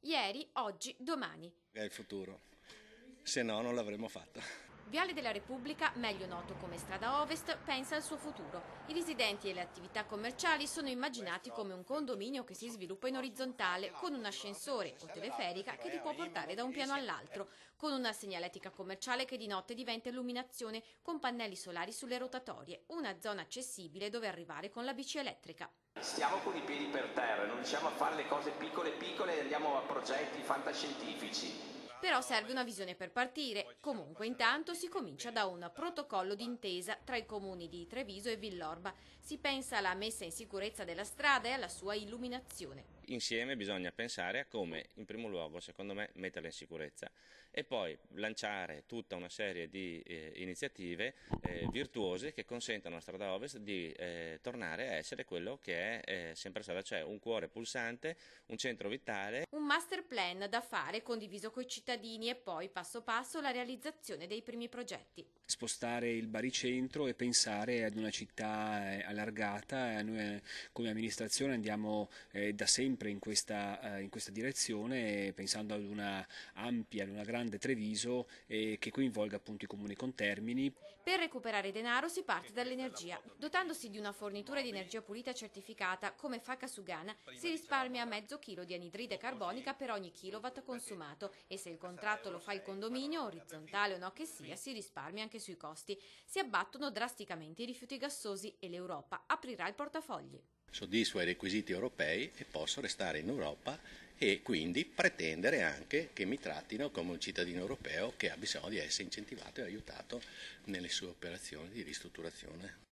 Ieri, oggi, domani. È il futuro, se no non l'avremmo fatto. Viale della Repubblica, meglio noto come Strada Ovest, pensa al suo futuro. I residenti e le attività commerciali sono immaginati come un condominio che si sviluppa in orizzontale, con un ascensore o teleferica che ti può portare da un piano all'altro, con una segnaletica commerciale che di notte diventa illuminazione, con pannelli solari sulle rotatorie, una zona accessibile dove arrivare con la bici elettrica. Stiamo con i piedi per terra, non riusciamo a fare le cose piccole e andiamo a progetti fantascientifici. Però serve una visione per partire. Comunque intanto si comincia da un protocollo d'intesa tra i comuni di Treviso e Villorba. Si pensa alla messa in sicurezza della strada e alla sua illuminazione. Insieme bisogna pensare a come, in primo luogo, secondo me, metterla in sicurezza e poi lanciare tutta una serie di iniziative virtuose che consentano a Strada Ovest di tornare a essere quello che è sempre stata, cioè un cuore pulsante, un centro vitale. Un master plan da fare condiviso coi cittadini e poi passo passo la realizzazione dei primi progetti. Spostare il baricentro e pensare ad una città allargata. Noi come amministrazione andiamo da sempre in questa direzione, pensando ad una ampia, ad una grande Treviso che coinvolga appunto i comuni contermini. Per recuperare denaro si parte dall'energia. Dotandosi di una fornitura di energia pulita certificata come fa Kasugana, si risparmia mezzo chilo di anidride carbonica per ogni kilowatt consumato e se il contratto lo fa il condominio, orizzontale o no che sia, si risparmia anche sui costi. Si abbattono drasticamente i rifiuti gassosi e l'Europa aprirà il portafogli. Soddisfo i requisiti europei e posso restare in Europa e quindi pretendere anche che mi trattino come un cittadino europeo che ha bisogno di essere incentivato e aiutato nelle sue operazioni di ristrutturazione.